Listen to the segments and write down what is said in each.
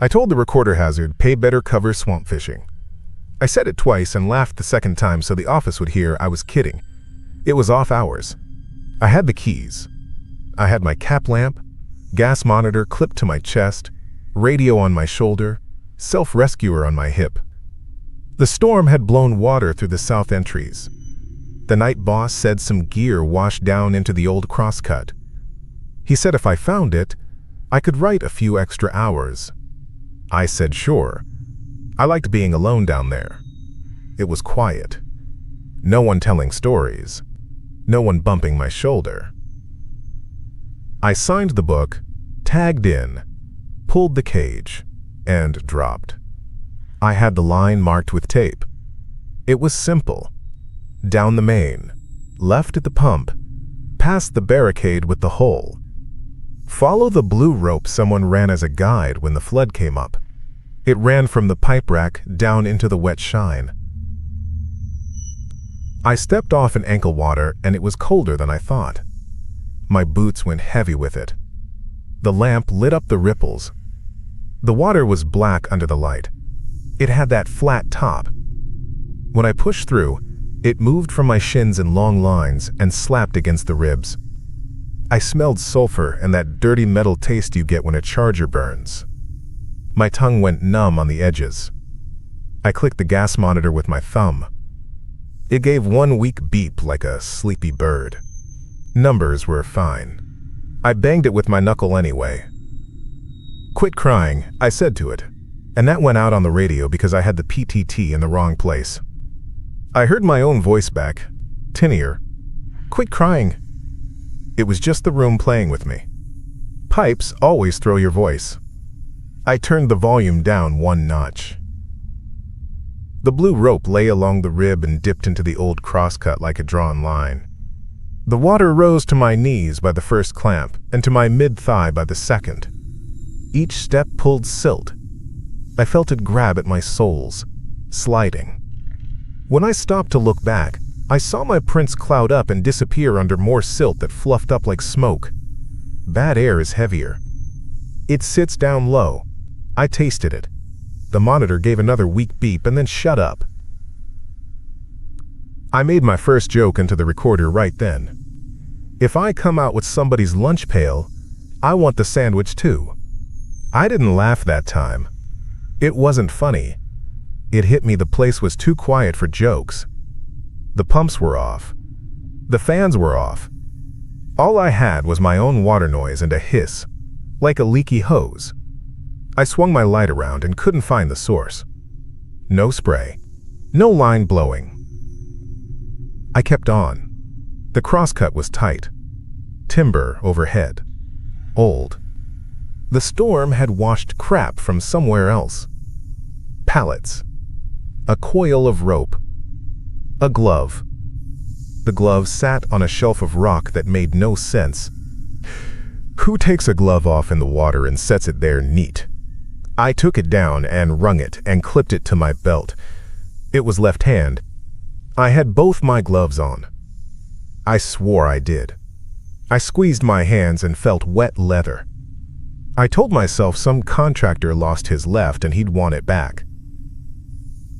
I told the recorder hazard, pay better cover swamp fishing. I said it twice and laughed the second time so the office would hear I was kidding. It was off hours. I had the keys. I had my cap lamp, gas monitor clipped to my chest, radio on my shoulder, self-rescuer on my hip. The storm had blown water through the south entries. The night boss said some gear washed down into the old crosscut. He said if I found it, I could write a few extra hours. I said sure. I liked being alone down there. It was quiet. No one telling stories. No one bumping my shoulder. I signed the book, tagged in, pulled the cage, and dropped. I had the line marked with tape. It was simple. Down the main, left at the pump, past the barricade with the hole. Follow the blue rope someone ran as a guide when the flood came up. It ran from the pipe rack down into the wet shine. I stepped off in ankle water and it was colder than I thought. My boots went heavy with it. The lamp lit up the ripples. The water was black under the light. It had that flat top. When I pushed through, it moved from my shins in long lines and slapped against the ribs. I smelled sulfur and that dirty metal taste you get when a charger burns. My tongue went numb on the edges. I clicked the gas monitor with my thumb. It gave one weak beep like a sleepy bird. Numbers were fine. I banged it with my knuckle anyway. Quit crying, I said to it, and that went out on the radio because I had the PTT in the wrong place. I heard my own voice back, tinnier. Quit crying. It was just the room playing with me. Pipes always throw your voice. I turned the volume down one notch. The blue rope lay along the rib and dipped into the old crosscut like a drawn line. The water rose to my knees by the first clamp and to my mid-thigh by the second. Each step pulled silt. I felt it grab at my soles, sliding. When I stopped to look back, I saw my prints cloud up and disappear under more silt that fluffed up like smoke. Bad air is heavier. It sits down low. I tasted it. The monitor gave another weak beep and then shut up. I made my first joke into the recorder right then. If I come out with somebody's lunch pail, I want the sandwich too. I didn't laugh that time. It wasn't funny. It hit me the place was too quiet for jokes. The pumps were off. The fans were off. All I had was my own water noise and a hiss, like a leaky hose. I swung my light around and couldn't find the source. No spray. No line blowing. I kept on. The crosscut was tight. Timber overhead. Old. The storm had washed crap from somewhere else. Pallets. A coil of rope. A glove. The glove sat on a shelf of rock that made no sense. Who takes a glove off in the water and sets it there neat? I took it down and wrung it and clipped it to my belt. It was left hand. I had both my gloves on. I swore I did. I squeezed my hands and felt wet leather. I told myself some contractor lost his left and he'd want it back.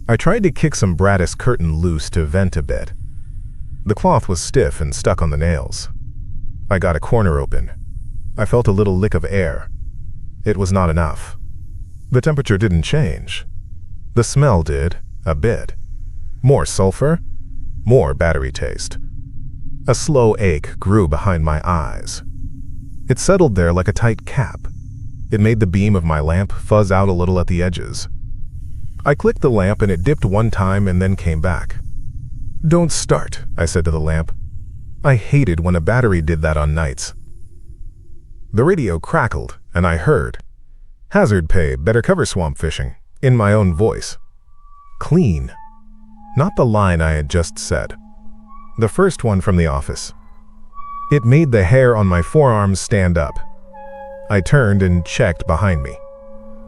I tried to kick some brattice curtain loose to vent a bit. The cloth was stiff and stuck on the nails. I got a corner open. I felt a little lick of air. It was not enough. The temperature didn't change. The smell did, a bit. More sulfur, more battery taste. A slow ache grew behind my eyes. It settled there like a tight cap. It made the beam of my lamp fuzz out a little at the edges. I clicked the lamp and it dipped one time and then came back. "Don't start," I said to the lamp. I hated when a battery did that on nights. The radio crackled and I heard, "Hazard pay, better cover swamp fishing," in my own voice. Clean. Not the line I had just said. The first one from the office. It made the hair on my forearms stand up. I turned and checked behind me.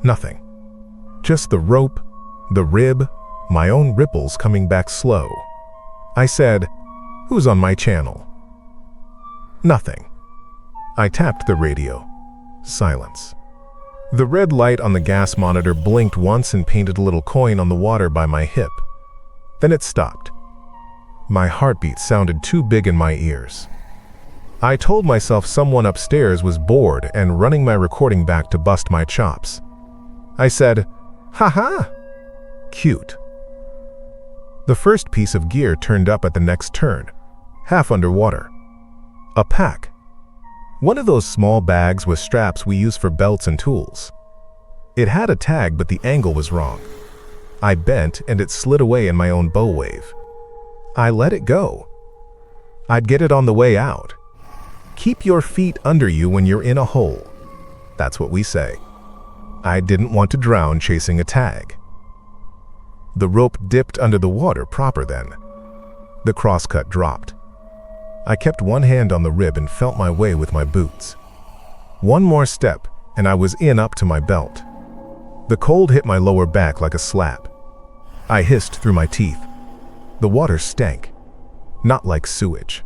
Nothing. Just the rope, the rib, my own ripples coming back slow. I said, "Who's on my channel?" Nothing. I tapped the radio. Silence. The red light on the gas monitor blinked once and painted a little coin on the water by my hip. Then it stopped. My heartbeat sounded too big in my ears. I told myself someone upstairs was bored and running my recording back to bust my chops. I said, "Ha-ha! Cute." The first piece of gear turned up at the next turn, half underwater. A pack. One of those small bags with straps we use for belts and tools. It had a tag, but the angle was wrong. I bent and it slid away in my own bow wave. I let it go. I'd get it on the way out. Keep your feet under you when you're in a hole. That's what we say. I didn't want to drown chasing a tag. The rope dipped under the water proper then. The crosscut dropped. I kept one hand on the rib and felt my way with my boots. One more step, and I was in up to my belt. The cold hit my lower back like a slap. I hissed through my teeth. The water stank. Not like sewage.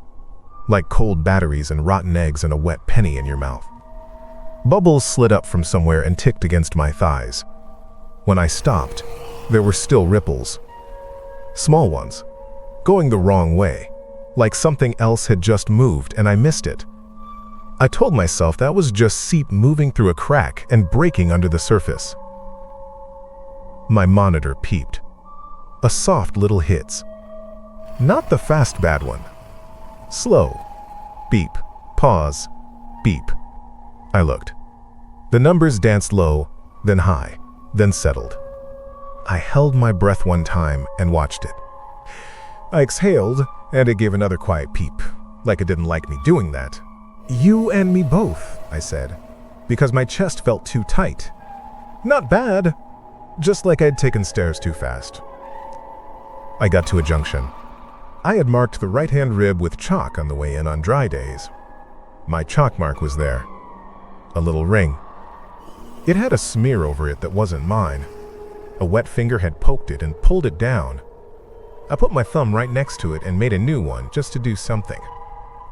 Like cold batteries and rotten eggs and a wet penny in your mouth. Bubbles slid up from somewhere and ticked against my thighs. When I stopped, there were still ripples. Small ones, going the wrong way, like something else had just moved and I missed it. I told myself that was just seep moving through a crack and breaking under the surface. My monitor peeped. A soft little hits. Not the fast bad one. Slow. Beep. Pause. Beep. I looked. The numbers danced low, then high, then settled. I held my breath one time and watched it. I exhaled, and it gave another quiet peep, like it didn't like me doing that. "You and me both," I said, because my chest felt too tight. Not bad, just like I'd taken stairs too fast. I got to a junction. I had marked the right-hand rib with chalk on the way in on dry days. My chalk mark was there. A little ring. It had a smear over it that wasn't mine. A wet finger had poked it and pulled it down. I put my thumb right next to it and made a new one just to do something.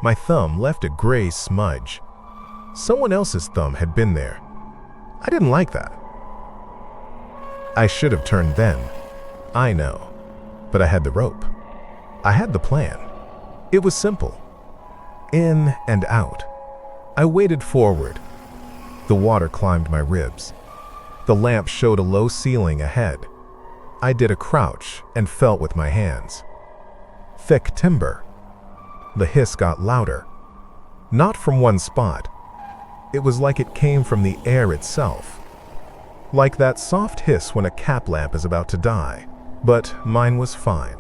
My thumb left a gray smudge. Someone else's thumb had been there. I didn't like that. I should have turned then. I know. But I had the rope. I had the plan. It was simple. In and out. I waded forward. The water climbed my ribs. The lamp showed a low ceiling ahead. I did a crouch and felt with my hands. Thick timber. The hiss got louder. Not from one spot. It was like it came from the air itself. Like that soft hiss when a cap lamp is about to die. But mine was fine.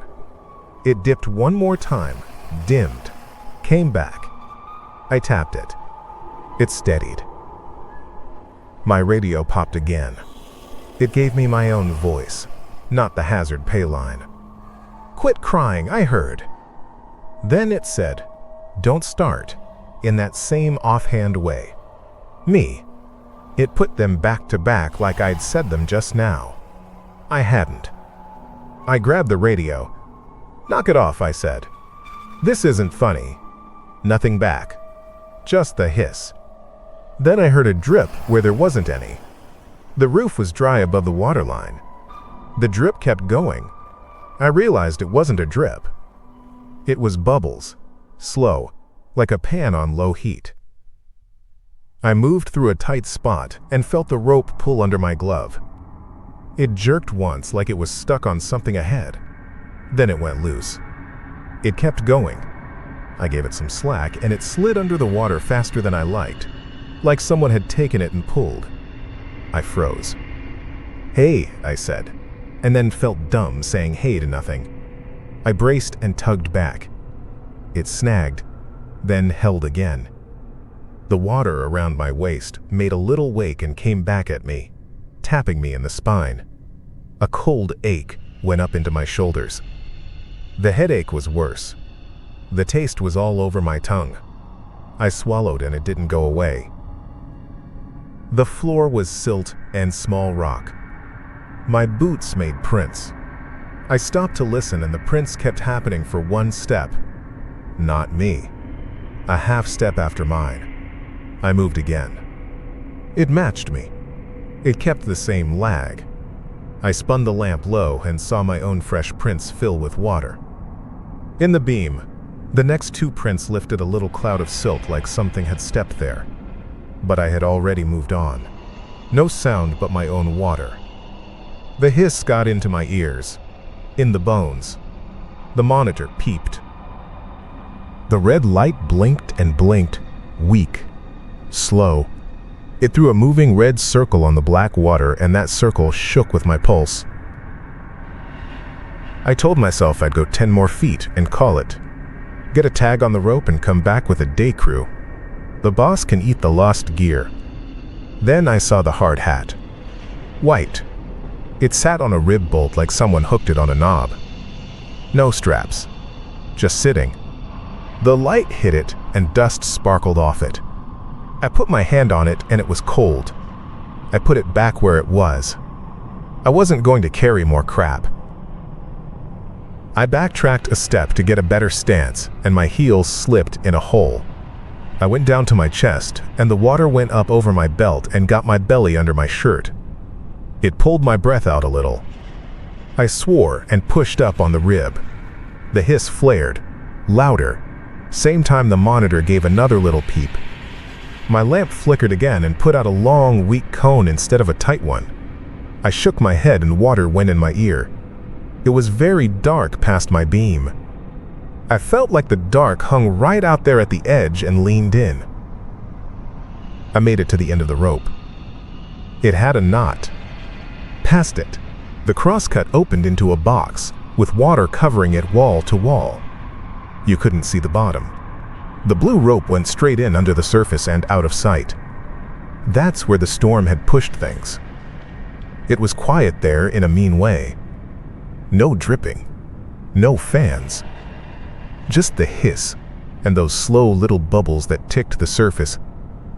It dipped one more time, dimmed, came back. I tapped it. It steadied. My radio popped again. It gave me my own voice. Not the hazard pay line. "Quit crying," I heard. Then it said, "Don't start," in that same offhand way. Me. It put them back to back like I'd said them just now. I hadn't. I grabbed the radio. "Knock it off," I said. "This isn't funny." Nothing back. Just the hiss. Then I heard a drip where there wasn't any. The roof was dry above the waterline. The drip kept going. I realized it wasn't a drip. It was bubbles, slow, like a pan on low heat. I moved through a tight spot and felt the rope pull under my glove. It jerked once like it was stuck on something ahead. Then it went loose. It kept going. I gave it some slack and it slid under the water faster than I liked, like someone had taken it and pulled. I froze. "Hey," I said, and then felt dumb saying hey to nothing. I braced and tugged back. It snagged, then held again. The water around my waist made a little wake and came back at me, tapping me in the spine. A cold ache went up into my shoulders. The headache was worse. The taste was all over my tongue. I swallowed and it didn't go away. The floor was silt and small rock. My boots made prints. I stopped to listen and the prints kept happening for one step. Not me. A half step after mine. I moved again. It matched me. It kept the same lag. I spun the lamp low and saw my own fresh prints fill with water. In the beam, the next two prints lifted a little cloud of silt like something had stepped there. But I had already moved on. No sound but my own water. The hiss got into my ears, in the bones. The monitor peeped. The red light blinked and blinked, weak, slow. It threw a moving red circle on the black water, and that circle shook with my pulse. I told myself I'd go 10 more feet and call it. Get a tag on the rope and come back with a day crew. The boss can eat the lost gear. Then I saw the hard hat. White. It sat on a rib bolt like someone hooked it on a knob. No straps. Just sitting. The light hit it and dust sparkled off it. I put my hand on it and it was cold. I put it back where it was. I wasn't going to carry more crap. I backtracked a step to get a better stance, and my heels slipped in a hole. I went down to my chest, and the water went up over my belt and got my belly under my shirt. It pulled my breath out a little. I swore and pushed up on the rib. The hiss flared, louder. Same time the monitor gave another little peep. My lamp flickered again and put out a long, weak cone instead of a tight one. I shook my head and water went in my ear. It was very dark past my beam. I felt like the dark hung right out there at the edge and leaned in. I made it to the end of the rope. It had a knot. Past it, the crosscut opened into a box with water covering it wall to wall. You couldn't see the bottom. The blue rope went straight in under the surface and out of sight. That's where the storm had pushed things. It was quiet there in a mean way. No dripping. No fans. Just the hiss and those slow little bubbles that ticked the surface.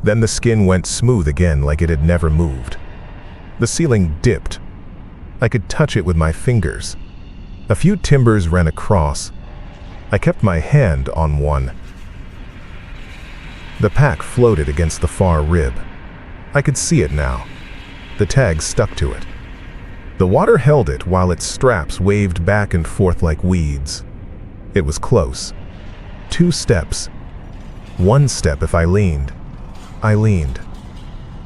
Then the skin went smooth again like it had never moved. The ceiling dipped. I could touch it with my fingers. A few timbers ran across. I kept my hand on one. The pack floated against the far rib. I could see it now. The tag stuck to it. The water held it while its straps waved back and forth like weeds. It was close. 2 steps. 1 step if I leaned. I leaned.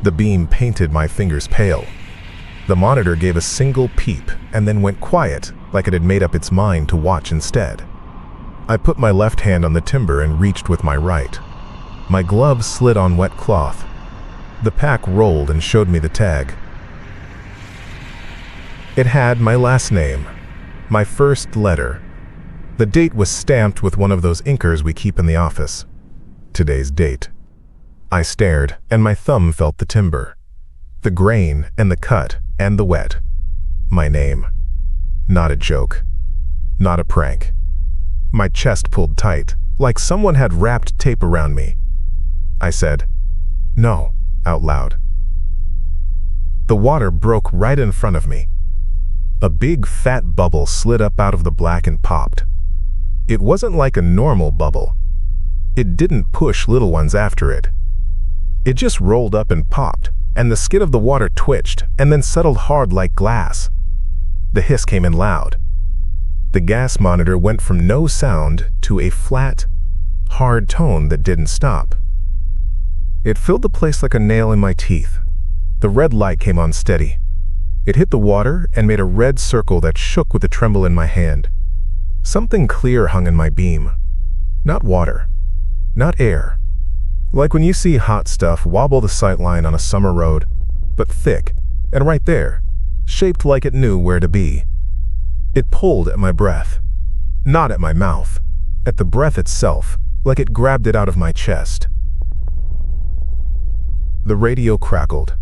The beam painted my fingers pale. The monitor gave a single peep and then went quiet, like it had made up its mind to watch instead. I put my left hand on the timber and reached with my right. My glove slid on wet cloth. The pack rolled and showed me the tag. It had my last name, my first letter. The date was stamped with one of those inkers we keep in the office. Today's date. I stared, and my thumb felt the timber. The grain and the cut and the wet. My name. Not a joke. Not a prank. My chest pulled tight, like someone had wrapped tape around me. I said, "No," out loud. The water broke right in front of me. A big fat bubble slid up out of the black and popped. It wasn't like a normal bubble. It didn't push little ones after it. It just rolled up and popped, and the skin of the water twitched and then settled hard like glass. The hiss came in loud. The gas monitor went from no sound to a flat, hard tone that didn't stop. It filled the place like a nail in my teeth. The red light came on steady. It hit the water and made a red circle that shook with a tremble in my hand. Something clear hung in my beam. Not water. Not air. Like when you see hot stuff wobble the sightline on a summer road, but thick, and right there, shaped like it knew where to be. It pulled at my breath. Not at my mouth. At the breath itself, like it grabbed it out of my chest. The radio crackled.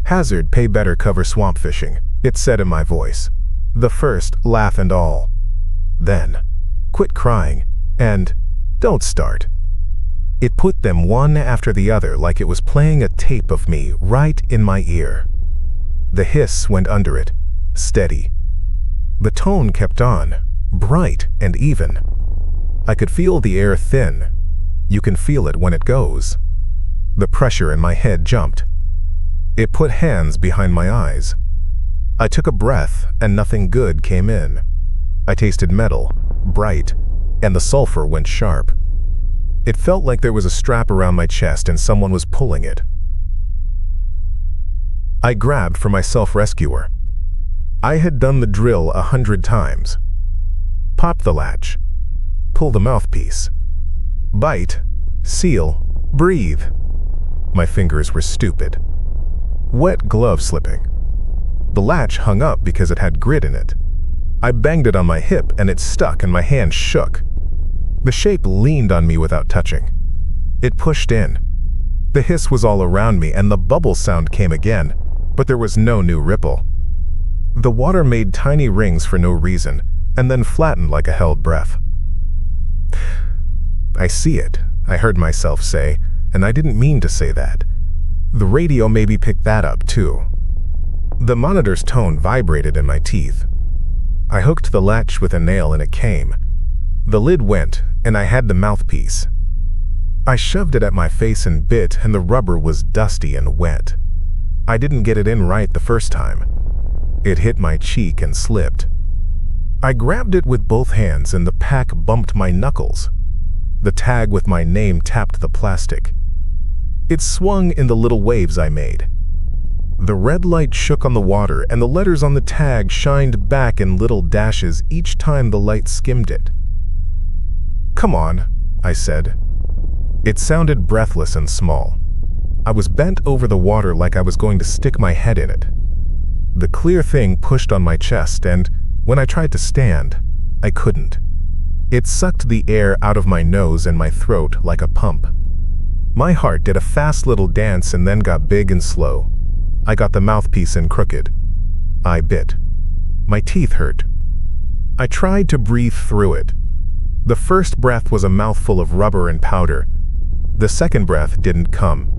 "Hazard, pay better, cover swamp fishing," it said in my voice. The first laugh and all. Then, "Quit crying," and "Don't start." It put them one after the other like it was playing a tape of me right in my ear. The hiss went under it, steady. The tone kept on, bright and even. I could feel the air thin. You can feel it when it goes. The pressure in my head jumped. It put hands behind my eyes. I took a breath and nothing good came in. I tasted metal, bright, and the sulfur went sharp. It felt like there was a strap around my chest and someone was pulling it. I grabbed for my self-rescuer. I had done the drill 100 times. Pop the latch. Pull the mouthpiece. Bite. Seal. Breathe. My fingers were stupid. Wet glove slipping. The latch hung up because it had grit in it. I banged it on my hip and it stuck and my hand shook. The shape leaned on me without touching. It pushed in. The hiss was all around me and the bubble sound came again, but there was no new ripple. The water made tiny rings for no reason and then flattened like a held breath. I see it, I heard myself say, and I didn't mean to say that. The radio maybe picked that up too. The monitor's tone vibrated in my teeth. I hooked the latch with a nail and it came. The lid went, and I had the mouthpiece. I shoved it at my face and bit, and the rubber was dusty and wet. I didn't get it in right the first time. It hit my cheek and slipped. I grabbed it with both hands and the pack bumped my knuckles. The tag with my name tapped the plastic. It swung in the little waves I made. The red light shook on the water and the letters on the tag shined back in little dashes each time the light skimmed it. "Come on," I said. It sounded breathless and small. I was bent over the water like I was going to stick my head in it. The clear thing pushed on my chest and, when I tried to stand, I couldn't. It sucked the air out of my nose and my throat like a pump. My heart did a fast little dance and then got big and slow. I got the mouthpiece in crooked. I bit. My teeth hurt. I tried to breathe through it. The first breath was a mouthful of rubber and powder. The second breath didn't come.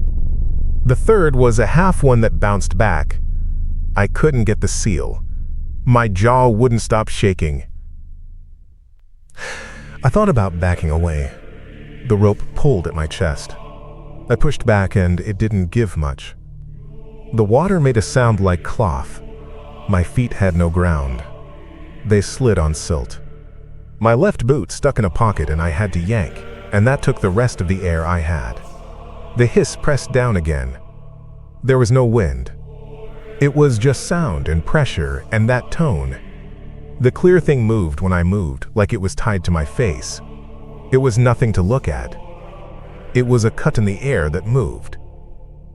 The third was a half one that bounced back. I couldn't get the seal. My jaw wouldn't stop shaking. I thought about backing away. The rope pulled at my chest. I pushed back and it didn't give much. The water made a sound like cloth. My feet had no ground. They slid on silt. My left boot stuck in a pocket and I had to yank, and that took the rest of the air I had. The hiss pressed down again. There was no wind. It was just sound and pressure and that tone. The clear thing moved when I moved, like it was tied to my face. It was nothing to look at. It was a cut in the air that moved.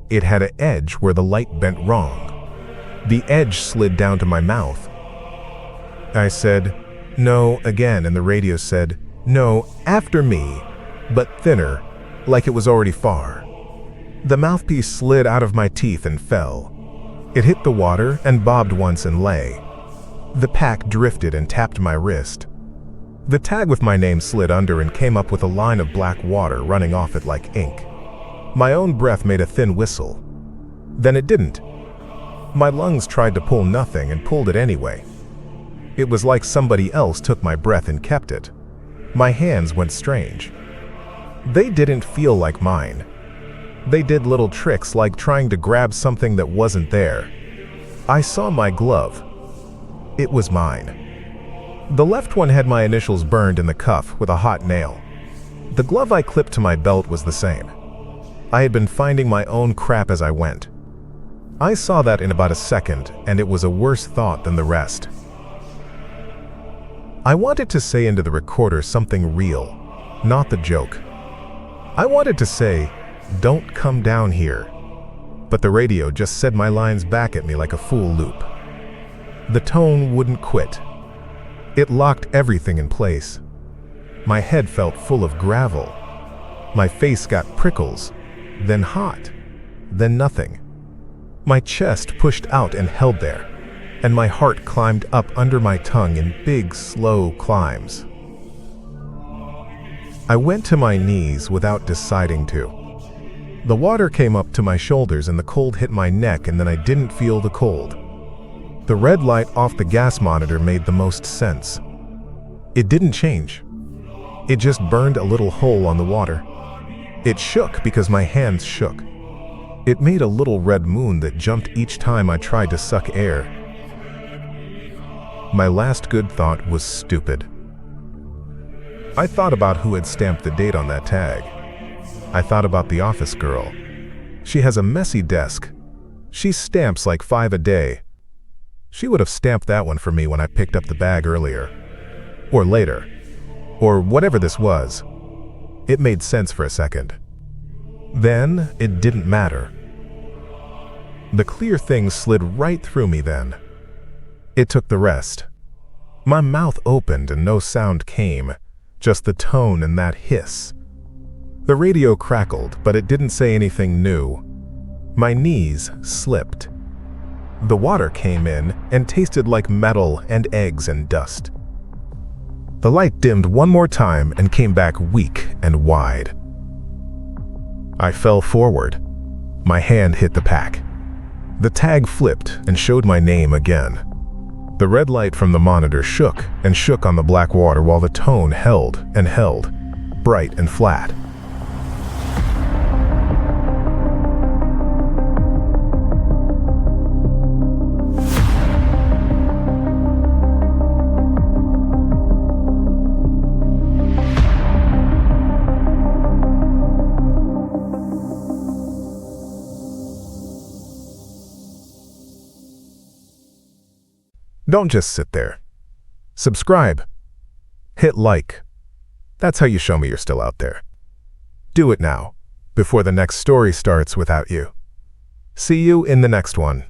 It had an edge where the light bent wrong. The edge slid down to my mouth. I said, "No," again, and the radio said, "No, after me," but thinner, like it was already far. The mouthpiece slid out of my teeth and fell. It hit the water and bobbed once and lay. The pack drifted and tapped my wrist. The tag with my name slid under and came up with a line of black water running off it like ink. My own breath made a thin whistle. Then it didn't. My lungs tried to pull nothing and pulled it anyway. It was like somebody else took my breath and kept it. My hands went strange. They didn't feel like mine. They did little tricks like trying to grab something that wasn't there. I saw my glove. It was mine. The left one had my initials burned in the cuff with a hot nail. The glove I clipped to my belt was the same. I had been finding my own crap as I went. I saw that in about a second, and it was a worse thought than the rest. I wanted to say into the recorder something real, not the joke. I wanted to say, "Don't come down here," but the radio just said my lines back at me like a fool loop. The tone wouldn't quit. It locked everything in place. My head felt full of gravel. My face got prickles, then hot, then nothing. My chest pushed out and held there, and my heart climbed up under my tongue in big, slow climbs. I went to my knees without deciding to. The water came up to my shoulders and the cold hit my neck, and then I didn't feel the cold. The red light off the gas monitor made the most sense. It didn't change. It just burned a little hole on the water. It shook because my hands shook. It made a little red moon that jumped each time I tried to suck air. My last good thought was stupid. I thought about who had stamped the date on that tag. I thought about the office girl. She has a messy desk. She stamps like 5 a day. She would have stamped that one for me when I picked up the bag earlier. Or later. Or whatever this was. It made sense for a second. Then, it didn't matter. The clear thing slid right through me then. It took the rest. My mouth opened and no sound came, just the tone and that hiss. The radio crackled, but it didn't say anything new. My knees slipped. The water came in and tasted like metal and eggs and dust. The light dimmed one more time and came back weak and wide. I fell forward. My hand hit the pack. The tag flipped and showed my name again. The red light from the monitor shook and shook on the black water while the tone held and held, bright and flat. Don't just sit there. Subscribe. Hit like. That's how you show me you're still out there. Do it now, before the next story starts without you. See you in the next one.